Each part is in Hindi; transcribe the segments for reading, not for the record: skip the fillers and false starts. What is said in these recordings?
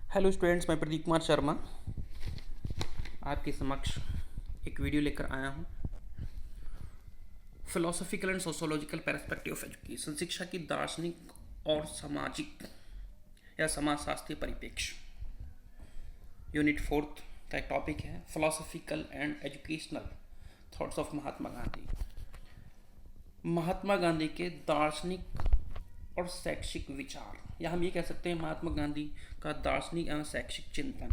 हेलो स्टूडेंट्स, मैं प्रदीप कुमार शर्मा आपके समक्ष एक वीडियो लेकर आया हूँ। Philosophical and sociological perspective of education, शिक्षा की दार्शनिक और सामाजिक या समाजशास्त्रीय परिप्रेक्ष्य। यूनिट 4 का एक टॉपिक है philosophical and educational thoughts of Mahatma Gandhi. Mahatma Gandhi के दार्शनिक और शैक्षिक विचार, या हम ये कह सकते हैं महात्मा गांधी का दार्शनिक एवं शैक्षिक चिंतन।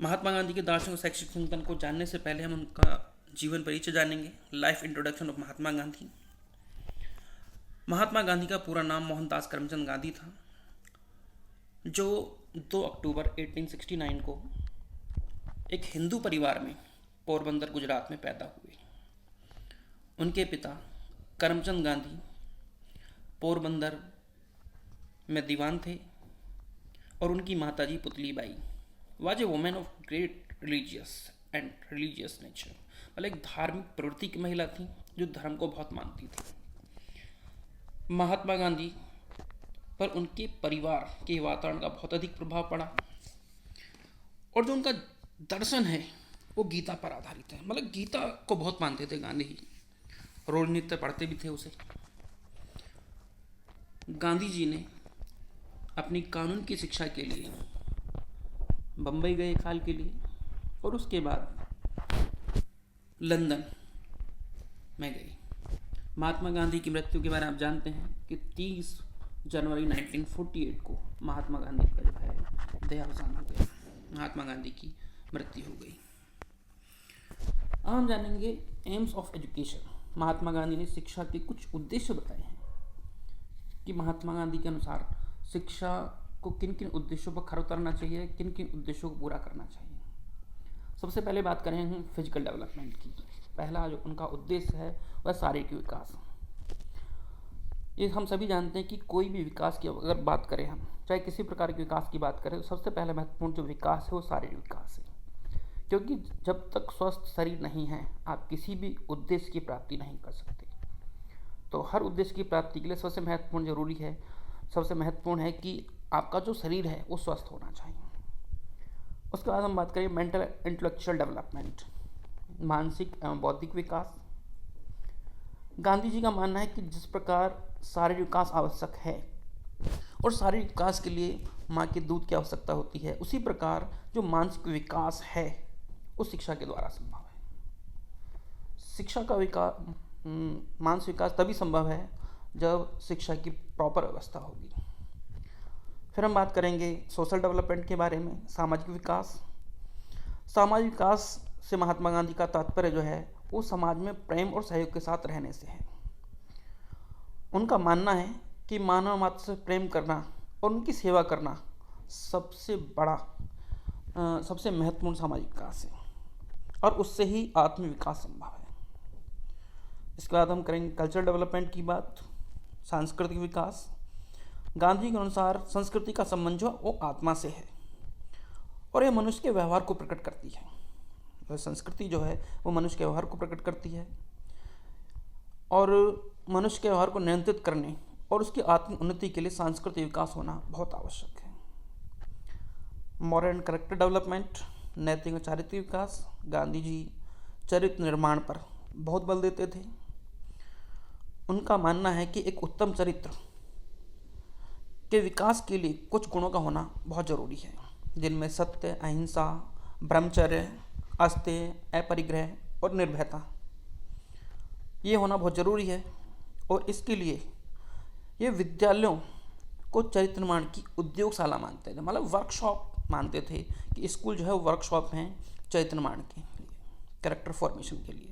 महात्मा गांधी के दार्शनिक और शैक्षिक चिंतन को जानने से पहले हम उनका जीवन परिचय जानेंगे। Life introduction of Mahatma Gandhi. Mahatma Gandhi का पूरा नाम मोहनदास करमचंद गांधी था, जो 2 अक्टूबर 1869 को एक हिंदू परिवार में पोरबंदर गुजरात में पैदा हुए। उनके पिता करमचंद गांधी पोरबंदर में दीवान थे और उनकी माताजी Putlibai was a women of great religious nature, मतलब एक धार्मिक प्रवृत्ति की महिला थी जो धर्म को बहुत मानती थी। महात्मा गांधी पर उनके परिवार के वातावरण का बहुत अधिक प्रभाव पड़ा और जो उनका दर्शन है वो गीता पर आधारित है। मतलब गीता को बहुत मानते थे गांधी, रोज नित्य पढ़ते भी थे उसे। गांधी जी ने अपनी कानून की शिक्षा के लिए बम्बई गए 1 साल के लिए और उसके बाद लंदन में गए। महात्मा गांधी की मृत्यु के बारे में आप जानते हैं कि 30 जनवरी 1948 को महात्मा गांधी का जो है देहावसान हो गया, महात्मा गांधी की मृत्यु हो गई। अब हम जानेंगे AIIMS of education. Mahatma Gandhi ने शिक्षा के कुछ उद्देश्य बताए हैं कि महात्मा गांधी के अनुसार शिक्षा को किन किन उद्देश्यों पर खरा उतरना चाहिए, किन किन उद्देश्यों को पूरा करना चाहिए। सबसे पहले बात करें हम फिजिकल डेवलपमेंट की। पहला जो उनका उद्देश्य है वह शारीरिक विकास। ये हम सभी जानते हैं कि कोई भी विकास की अगर बात करें, हम चाहे किसी प्रकार के विकास की बात करें, तो सबसे पहले महत्वपूर्ण जो विकास है वो शारीरिक विकास है। क्योंकि जब तक स्वस्थ शरीर नहीं है आप किसी भी उद्देश्य की प्राप्ति नहीं कर सकते। तो हर उद्देश्य की प्राप्ति के लिए सबसे महत्वपूर्ण है कि आपका जो शरीर है वो स्वस्थ होना चाहिए। उसके बाद हम बात करें मेंटल इंटेलेक्चुअल डेवलपमेंट, मानसिक एवं बौद्धिक विकास। गांधी जी का मानना है कि जिस प्रकार शारीरिक विकास आवश्यक है और शारीरिक विकास के लिए माँ के दूध की आवश्यकता होती है, उसी प्रकार जो मानसिक विकास है उस शिक्षा के द्वारा संभव है। शिक्षा का विकास, मानसिक विकास तभी संभव है जब शिक्षा की प्रॉपर व्यवस्था होगी। फिर हम बात करेंगे सोशल डेवलपमेंट के बारे में, सामाजिक विकास। सामाजिक विकास से महात्मा गांधी का तात्पर्य जो है वो समाज में प्रेम और सहयोग के साथ रहने से है। उनका मानना है कि मानव मात्र से प्रेम करना और उनकी सेवा करना सबसे बड़ा सबसे महत्वपूर्ण सामाजिक विकास है और उससे ही आत्म विकास संभव है। इसके बाद हम करेंगे कल्चरल डेवलपमेंट की बात, सांस्कृतिक विकास। गांधी के अनुसार संस्कृति का संबंध जो वो आत्मा से है और यह मनुष्य के व्यवहार को प्रकट करती है। तो संस्कृति जो है वो मनुष्य के व्यवहार को प्रकट करती है और मनुष्य के व्यवहार को नियंत्रित करने और उसकी आत्म उन्नति के लिए सांस्कृतिक विकास होना बहुत आवश्यक है। मॉरल एंड कैरेक्टर डेवलपमेंट, नैतिक और चारित्रिक विकास। गांधी जी चरित्र निर्माण पर बहुत बल देते थे। उनका मानना है कि एक उत्तम चरित्र के विकास के लिए कुछ गुणों का होना बहुत जरूरी है, जिनमें सत्य, अहिंसा, ब्रह्मचर्य, अस्तेय, अपरिग्रह और निर्भयता ये होना बहुत जरूरी है। और इसके लिए ये विद्यालयों को चरित्र निर्माण की उद्योगशाला मानते थे, मतलब वर्कशॉप मानते थे कि स्कूल जो है वो वर्कशॉप हैं चरित्र निर्माण के लिए, कैरेक्टर फॉर्मेशन के लिए।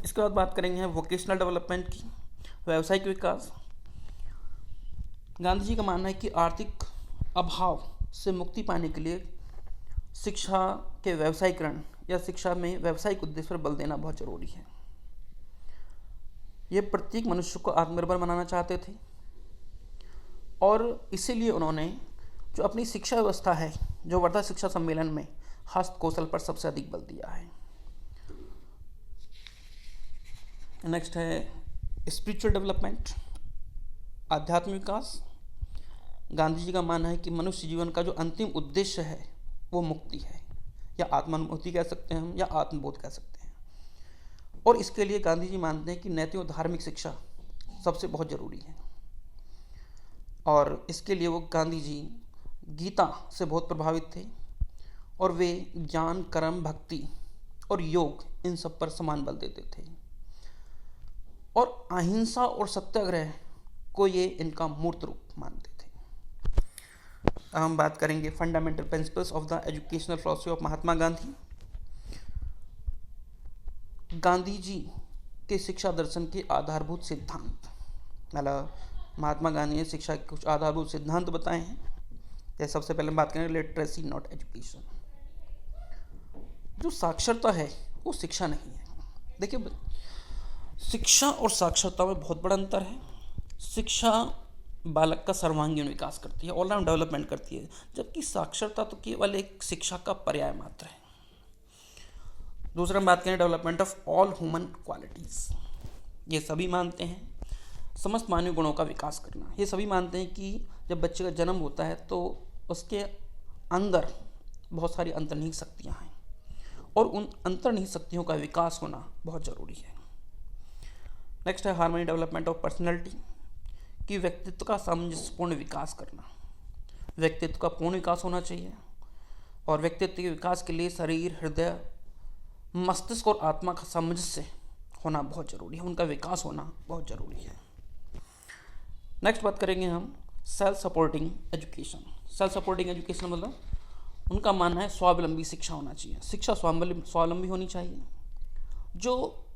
इसके बाद बात करेंगे वोकेशनल डेवलपमेंट की, व्यावसायिक विकास। गांधी जी का मानना है कि आर्थिक अभाव से मुक्ति पाने के लिए शिक्षा के व्यवसायीकरण या शिक्षा में व्यावसायिक उद्देश्य पर बल देना बहुत जरूरी है। ये प्रत्येक मनुष्य को आत्मनिर्भर बनाना चाहते थे और इसीलिए उन्होंने जो अपनी शिक्षा व्यवस्था है, जो वर्धा शिक्षा सम्मेलन में हस्त कौशल पर सबसे अधिक बल दिया है। नेक्स्ट है स्पिरिचुअल डेवलपमेंट, आध्यात्मिक विकास। गांधी जी का मानना है कि मनुष्य जीवन का जो अंतिम उद्देश्य है वो मुक्ति है, या आत्मानुभूति कह सकते हैं हम, या आत्मबोध कह सकते हैं। और इसके लिए गांधी जी मानते हैं कि नैतिक और धार्मिक शिक्षा सबसे बहुत ज़रूरी है। और इसके लिए वो गांधी जी गीता से बहुत प्रभावित थे, और वे ज्ञान, कर्म, भक्ति और योग इन सब पर समान बल देते थे। और अहिंसा और सत्याग्रह को ये इनका मूर्त रूप मानते थे। हम बात करेंगे fundamental principles of the educational philosophy of Mahatma Gandhi. Gandhi ji के शिक्षा दर्शन के आधारभूत सिद्धांत, मतलब महात्मा गांधी ने शिक्षा के कुछ आधारभूत सिद्धांत बताए हैं। जैसे सबसे पहले बात करेंगे लिटरेसी नॉट एजुकेशन। जो साक्षरता है वो शिक्षा नहीं है। देखिए, शिक्षा और साक्षरता में बहुत बड़ा अंतर है। शिक्षा बालक का सर्वांगीण विकास करती है, ऑलराउंड डेवलपमेंट करती है, जबकि साक्षरता तो केवल एक शिक्षा का पर्याय मात्र है। दूसरा हम बात करें development of all human qualities. ये सभी मानते हैं समस्त मानवीय गुणों का विकास करना। ये सभी मानते हैं कि जब बच्चे का जन्म होता है तो उसके अंदर बहुत सारी अंतर्निहित शक्तियाँ हैं, और उन अंतर्निहित शक्तियों का विकास होना बहुत ज़रूरी है। नेक्स्ट है हार्मनी डेवलपमेंट ऑफ पर्सनैलिटी, कि व्यक्तित्व का सामंजस्यपूर्ण विकास करना। व्यक्तित्व का पूर्ण विकास होना चाहिए, और व्यक्तित्व के विकास के लिए शरीर, हृदय, मस्तिष्क और आत्मा का सामंजस्य होना बहुत ज़रूरी है, उनका विकास होना बहुत ज़रूरी है। नेक्स्ट बात करेंगे हम self supporting education. Self supporting education मतलब उनका मानना है स्वावलंबी शिक्षा होना चाहिए। शिक्षा स्वावलंबी होनी चाहिए, जो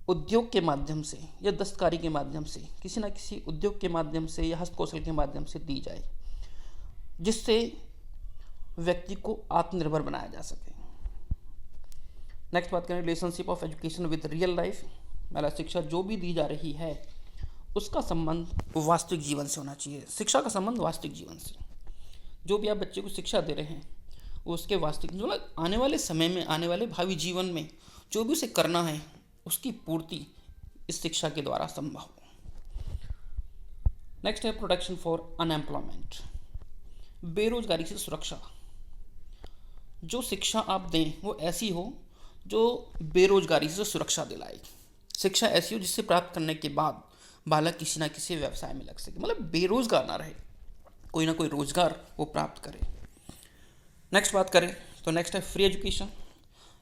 उद्योग के माध्यम से या दस्तकारी के माध्यम से, किसी न किसी उद्योग के माध्यम से या हस्तकौशल के माध्यम से दी जाए, जिससे व्यक्ति को आत्मनिर्भर बनाया जा सके। नेक्स्ट बात करें relationship of education with real life. मतलब शिक्षा जो भी दी जा रही है उसका संबंध वास्तविक जीवन से होना चाहिए। शिक्षा का संबंध वास्तविक जीवन से, जो भी आप बच्चे को शिक्षा दे रहे हैं वो उसके वास्तविक जो आने वाले समय में, आने वाले भावी जीवन में जो भी उसे करना है उसकी पूर्ति इस शिक्षा के द्वारा संभव हो। नेक्स्ट है प्रोटेक्शन फॉर अनएम्प्लॉयमेंट, बेरोजगारी से सुरक्षा। जो शिक्षा आप दें वो ऐसी हो जो बेरोजगारी से सुरक्षा दिलाए। शिक्षा ऐसी हो जिससे प्राप्त करने के बाद बालक किसी ना किसी व्यवसाय में लग सके, मतलब बेरोजगार ना रहे, कोई ना कोई रोजगार वो प्राप्त करे। नेक्स्ट बात करें तो नेक्स्ट है फ्री एजुकेशन।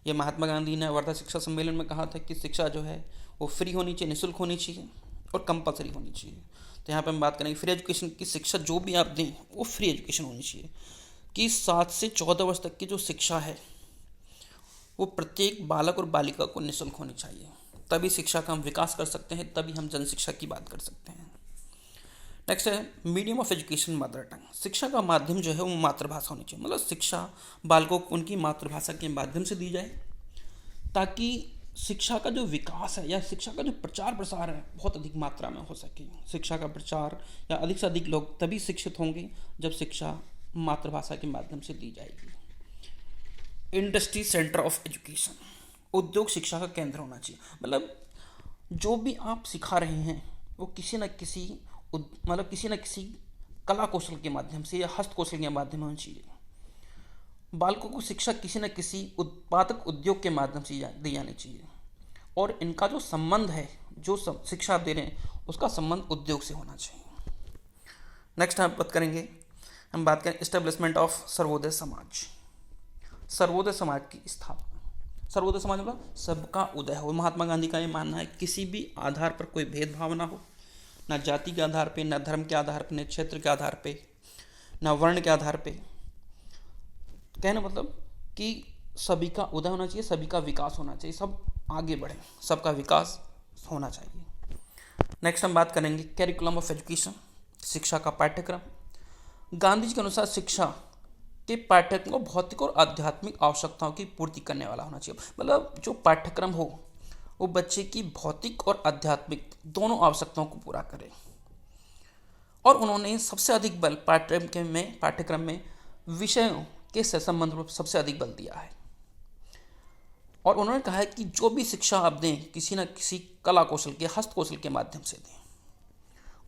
ये महात्मा गांधी ने वर्धा शिक्षा सम्मेलन में कहा था कि शिक्षा जो है वो फ्री होनी चाहिए, निःशुल्क होनी चाहिए और कंपलसरी होनी चाहिए। तो यहाँ पे हम बात करेंगे फ्री एजुकेशन की। शिक्षा जो भी आप दें वो फ्री एजुकेशन होनी चाहिए, कि 7 से 14 वर्ष तक की जो शिक्षा है वो प्रत्येक बालक और बालिका को निःशुल्क होनी चाहिए। तभी शिक्षा का हम विकास कर सकते हैं, तभी हम जनशिक्षा की बात कर सकते हैं। नेक्स्ट है medium of education mother tongue. शिक्षा का माध्यम जो है वो मातृभाषा होनी चाहिए, मतलब शिक्षा बालकों को उनकी मातृभाषा के माध्यम से दी जाए, ताकि शिक्षा का जो विकास है या शिक्षा का जो प्रचार प्रसार है बहुत अधिक मात्रा में हो सके। शिक्षा का प्रचार या अधिक से अधिक लोग तभी शिक्षित होंगे जब शिक्षा मातृभाषा के माध्यम से दी जाएगी। इंडस्ट्री सेंटर ऑफ एजुकेशन, उद्योग शिक्षा का केंद्र होना चाहिए। मतलब जो भी आप सिखा रहे हैं वो किसी न किसी कला कौशल के माध्यम से या हस्त कौशल के माध्यम होना चाहिए। बालकों को शिक्षा किसी न किसी उत्पादक उद्योग के माध्यम से दी जानी चाहिए, और इनका जो संबंध है, जो शिक्षा दे रहे हैं उसका संबंध उद्योग से होना चाहिए। नेक्स्ट हम बात करें एस्टेब्लिशमेंट ऑफ सर्वोदय समाज। सर्वोदय समाज की स्थापना। सर्वोदय समाज मतलब सबका उदय हो। महात्मा गांधी का ये मानना है किसी भी आधार पर कोई भेदभाव ना हो, ना जाति के आधार पे, ना धर्म के आधार पे, ना क्षेत्र के आधार पे, ना वर्ण के आधार पे। कहना मतलब कि सभी का उदय होना चाहिए, सभी का विकास होना चाहिए, सब आगे बढ़े, सबका विकास होना चाहिए। नेक्स्ट हम बात करेंगे कैरिकुलम ऑफ एजुकेशन, शिक्षा का पाठ्यक्रम। गांधी जी के अनुसार शिक्षा के पाठ्यक्रम को भौतिक और आध्यात्मिक आवश्यकताओं की पूर्ति करने वाला होना चाहिए। मतलब जो पाठ्यक्रम हो वो बच्चे की भौतिक और आध्यात्मिक दोनों आवश्यकताओं को पूरा करे। और उन्होंने सबसे अधिक बल पाठ्यक्रम में विषयों के संबंध में सबसे अधिक बल दिया है। और उन्होंने कहा है कि जो भी शिक्षा आप दें किसी न किसी कला कौशल के, हस्त कौशल के माध्यम से दें,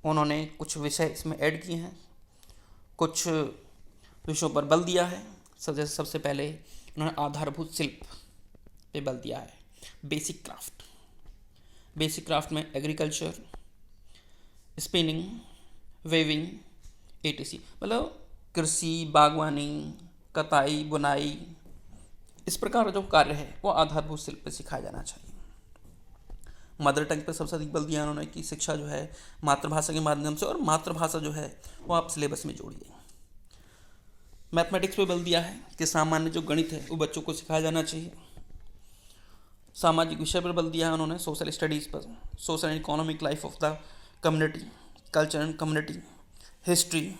उन्होंने कुछ विषय इसमें ऐड किए हैं, कुछ विषयों पर बल दिया है। सबसे पहले उन्होंने आधारभूत शिल्प पे बल दिया है, बेसिक क्राफ्ट में एग्रीकल्चर, स्पिनिंग, वेविंग, etc, मतलब कृषि, बागवानी, कताई, बुनाई, इस प्रकार जो कार्य है वो आधारभूत शिल्प पे सिखाया जाना चाहिए। मदर टंग पे सबसे अधिक बल दिया उन्होंने कि शिक्षा जो है मातृभाषा के माध्यम से, और मातृभाषा जो है वो आप सिलेबस में जोड़िए। मैथमेटिक्स पे बल दिया है कि सामान्य जो गणित है वो बच्चों को सिखाया जाना चाहिए। सामाजिक विषय पर बल दिया है उन्होंने, सोशल स्टडीज़ पर, social and economic life of the community, culture and community, history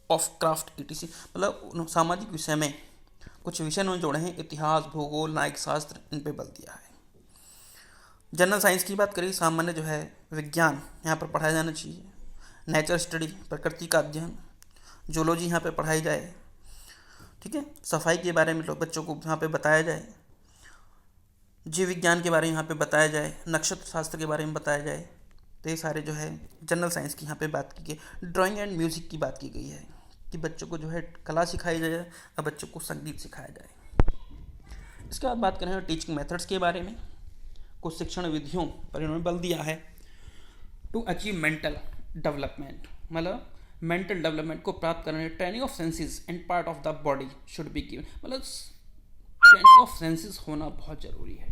of craft, etc, मतलब सामाजिक विषय में कुछ विषय उन्होंने जोड़े हैं, इतिहास, भूगोल, न्यायिक शास्त्र, इन पे बल दिया है। जनरल साइंस की बात करें, सामान्य जो है विज्ञान यहाँ पर पढ़ाया जाना चाहिए। नेचर स्टडी, प्रकृति का अध्ययन, जूलॉजी यहाँ पे पढ़ाई जाए, ठीक है। सफाई के बारे में लोग बच्चों को यहाँ पे बताया जाए, जीव विज्ञान के बारे में यहाँ पे बताया जाए, नक्षत्र शास्त्र के बारे में बताया जाए। तो ये सारे जो है जनरल साइंस की यहाँ पे बात की गई। ड्राइंग एंड म्यूज़िक की बात की गई है कि बच्चों को जो है कला सिखाई जाए और बच्चों को संगीत सिखाया जाए। इसके बाद बात करें टीचिंग मेथड्स के बारे में, कुछ शिक्षण विधियों पर इन्होंने बल दिया है। टू अचीव मेंटल डेवलपमेंट, मतलब मेंटल डेवलपमेंट को प्राप्त करने training of senses and part of the body should be given, मतलब ट्रेनिंग ऑफ सेंसेस होना बहुत ज़रूरी है।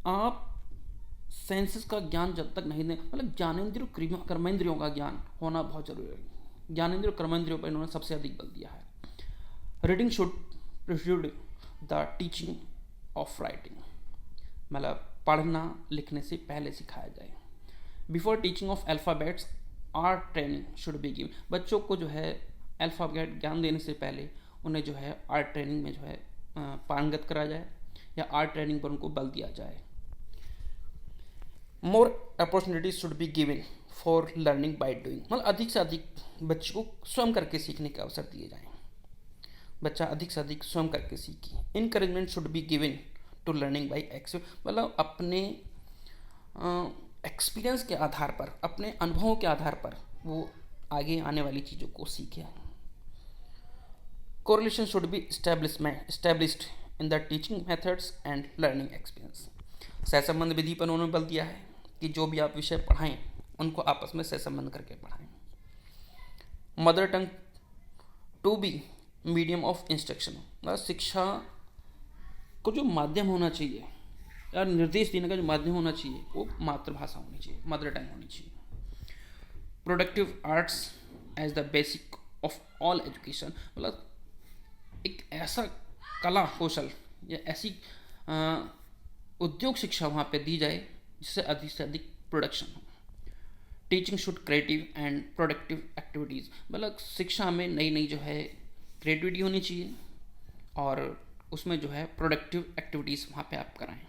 आप सेंसेस का ज्ञान जब तक नहीं दें, मतलब ज्ञानेंद्रियों कर्मेंद्रियों का ज्ञान होना बहुत जरूरी है। ज्ञानेंद्रियों कर्मेंद्रियों पर इन्होंने सबसे अधिक बल दिया है। Reading should precede the teaching of writing, मतलब पढ़ना लिखने से पहले सिखाया जाए। Before teaching of alphabets art training should be given, बच्चों को जो है अल्फ़ाबेट ज्ञान देने से पहले उन्हें जो है आर्ट ट्रेनिंग में जो है पारंगत करा जाए या आर्ट ट्रेनिंग पर उनको बल दिया जाए। More opportunities should be given for learning by doing, मतलब अधिक से अधिक बच्चे को स्वयं करके सीखने के अवसर दिए जाएं, बच्चा अधिक से अधिक स्वयं करके सीखे। Encouragement should be given to learning by experience, मतलब अपने एक्सपीरियंस के आधार पर, अपने अनुभवों के आधार पर वो आगे आने वाली चीज़ों को सीखे। Correlation should be established in the teaching methods and learning experience, सहसंबंध विधि पर उन्होंने बल दिया है कि जो भी आप विषय पढ़ाएं उनको आपस में सहसंबंध करके पढ़ाएं। Mother tongue to be medium of instruction, मतलब शिक्षा को जो माध्यम होना चाहिए या निर्देश देने का जो माध्यम होना चाहिए वो मातृभाषा होनी चाहिए, मदर टंग होनी चाहिए। Productive arts as the basic of all education, मतलब एक ऐसा कला कौशल या ऐसी उद्योग शिक्षा वहाँ पे दी जाए जिससे अधिक से अधिक प्रोडक्शन हो। Teaching should creative and productive activities, मतलब शिक्षा में नई नई जो है क्रिएटिविटी होनी चाहिए और उसमें जो है प्रोडक्टिव एक्टिविटीज़ वहाँ पे आप कराएं।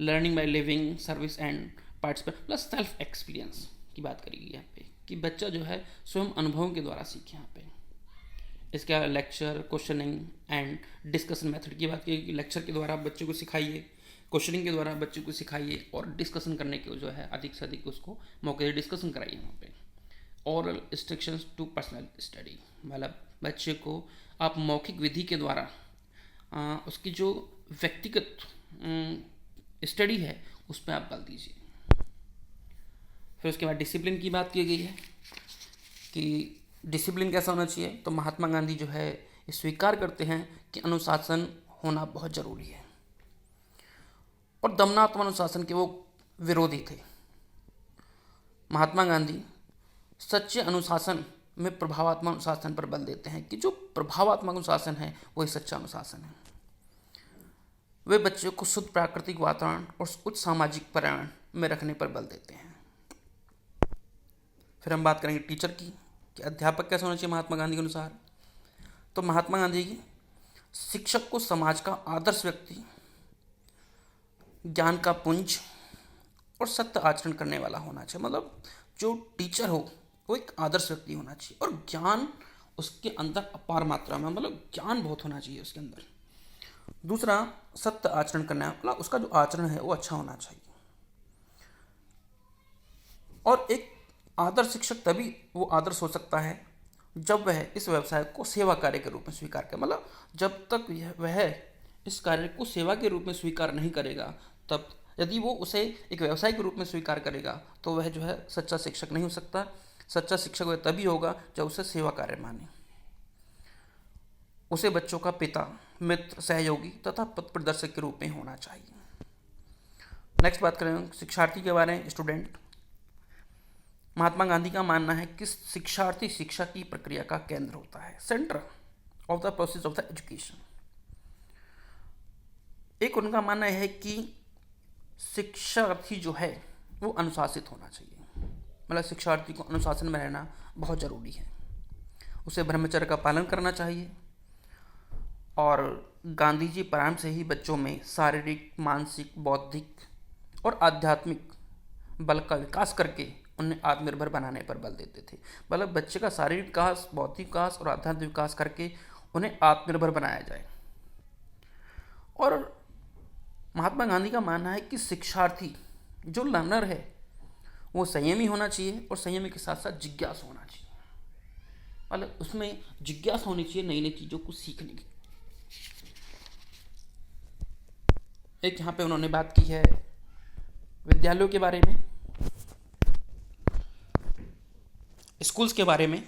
Learning by living, service and participate, plus self experience की बात करी गई यहाँ पे कि बच्चा जो है स्वयं अनुभवों के द्वारा सीखे यहाँ पे। इसके अलावा lecture, questioning and discussion method की बात की कि लेक्चर के द्वारा बच्चों को सिखाइए, क्वेश्चनिंग के द्वारा बच्चों को सिखाइए और डिस्कशन करने के जो है अधिक से अधिक उसको मौके से डिस्कशन कराइए वहाँ पे। Oral instructions to personal study, मतलब बच्चे को आप मौखिक विधि के द्वारा उसकी जो व्यक्तिगत स्टडी है उस पर आप बल दीजिए। फिर उसके बाद डिसिप्लिन की बात की गई है कि डिसिप्लिन कैसा होना चाहिए, तो महात्मा गांधी जो है स्वीकार करते हैं कि अनुशासन होना बहुत ज़रूरी है और दमनात्मक अनुशासन के वो विरोधी थे। महात्मा गांधी सच्चे अनुशासन में प्रभावात्मक अनुशासन पर बल देते हैं कि जो प्रभावात्मक अनुशासन है वही सच्चा अनुशासन है। वे बच्चों को शुद्ध प्राकृतिक वातावरण और उच्च सामाजिक पर्यावरण में रखने पर बल देते हैं। फिर हम बात करेंगे टीचर की कि अध्यापक कैसे होना चाहिए महात्मा गांधी के अनुसार। तो महात्मा गांधी की शिक्षक को समाज का आदर्श व्यक्ति, ज्ञान का पुंज और सत्य आचरण करने वाला होना चाहिए, मतलब जो टीचर हो वो एक आदर्श व्यक्ति होना चाहिए और ज्ञान उसके अंदर अपार मात्रा में, मतलब ज्ञान बहुत होना चाहिए उसके अंदर। दूसरा, सत्य आचरण करना, मतलब उसका जो आचरण है वो अच्छा होना चाहिए। और एक आदर्श शिक्षक तभी वो आदर्श हो सकता है जब वह इस व्यवसाय को सेवा कार्य के रूप में स्वीकार करे। मतलब जब तक वह इस कार्य को सेवा के रूप में स्वीकार नहीं करेगा, तब यदि वो उसे एक व्यवसाय के रूप में स्वीकार करेगा तो वह जो है सच्चा शिक्षक नहीं हो सकता। सच्चा शिक्षक वह तभी होगा जब उसे सेवा कार्य माने, उसे बच्चों का पिता, मित्र, सहयोगी तथा पथ प्रदर्शक के रूप में होना चाहिए। नेक्स्ट बात करें शिक्षार्थी के बारे में, स्टूडेंट। महात्मा गांधी का मानना है कि शिक्षार्थी शिक्षा की प्रक्रिया का केंद्र होता है, centre of the process of the education. एक उनका मानना है कि शिक्षार्थी जो है वो अनुशासित होना चाहिए। मतलब शिक्षार्थी को अनुशासन में रहना बहुत ज़रूरी है, उसे ब्रह्मचर्य का पालन करना चाहिए। और गांधी जी प्रारंभ से ही बच्चों में शारीरिक, मानसिक, बौद्धिक और आध्यात्मिक बल का विकास करके उन्हें आत्मनिर्भर बनाने पर बल देते थे। मतलब बच्चे का शारीरिक विकास, बौद्धिक विकास और आध्यात्मिक विकास करके उन्हें आत्मनिर्भर बनाया जाए। और महात्मा गांधी का मानना है कि शिक्षार्थी जो लर्नर है वो संयमी होना चाहिए और संयमी के साथ साथ जिज्ञासु होना चाहिए। मतलब उसमें जिज्ञासा होनी चाहिए नई नई चीज़ों को सीखने की। एक यहाँ पे उन्होंने बात की है विद्यालयों के बारे में, स्कूल्स के बारे में।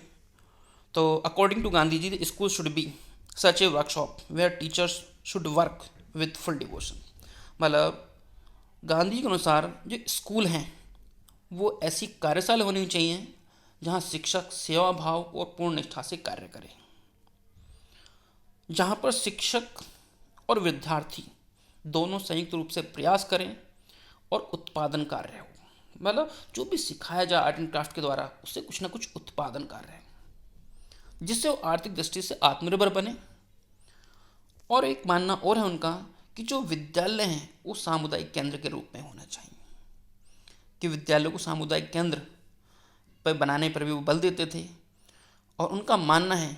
तो according to Gandhi ji, school should be such a workshop where teachers should work with full devotion. मतलब गांधी के अनुसार जो स्कूल हैं वो ऐसी कार्यशाला होनी चाहिए जहाँ शिक्षक सेवा भाव और पूर्ण निष्ठा से कार्य करें, जहाँ पर शिक्षक और विद्यार्थी दोनों संयुक्त रूप से प्रयास करें और उत्पादन कार्य हो। मतलब जो भी सिखाया जाए आर्ट एंड क्राफ्ट के द्वारा उससे कुछ ना कुछ उत्पादन कार्य है जिससे वो आर्थिक दृष्टि से आत्मनिर्भर बने। और एक मानना और है उनका कि जो विद्यालय हैं वो सामुदायिक केंद्र के रूप में होना चाहिए, कि विद्यालयों को सामुदायिक केंद्र पर बनाने पर भी वो बल देते थे। और उनका मानना है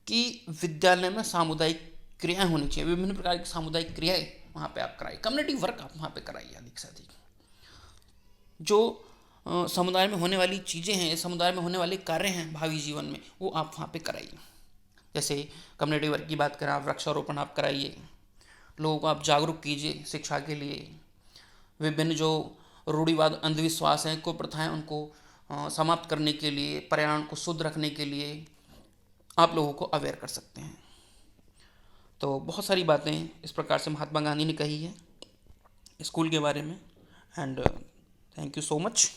कि विद्यालय में सामुदायिक क्रियाएं होनी चाहिए, विभिन्न प्रकार की सामुदायिक क्रियाएं वहाँ पे आप कराइए, कम्युनिटी वर्क आप वहाँ पे कराइए अधिक से अधिक। जो समुदाय में होने वाली चीज़ें हैं, समुदाय में होने वाले कार्य हैं भावी जीवन में, वो आप वहाँ पे कराइए। जैसे कम्युनिटी वर्क की बात करें, आप वृक्षारोपण आप कराइए, लोगों को आप जागरूक कीजिए शिक्षा के लिए। विभिन्न जो रूढ़िवाद, अंधविश्वास हैं, कुप्रथाएं, उनको समाप्त करने के लिए, पर्यावरण को शुद्ध रखने के लिए आप लोगों को अवेयर कर सकते हैं। तो बहुत सारी बातें इस प्रकार से महात्मा गांधी ने कही है स्कूल के बारे में। And thank you so much.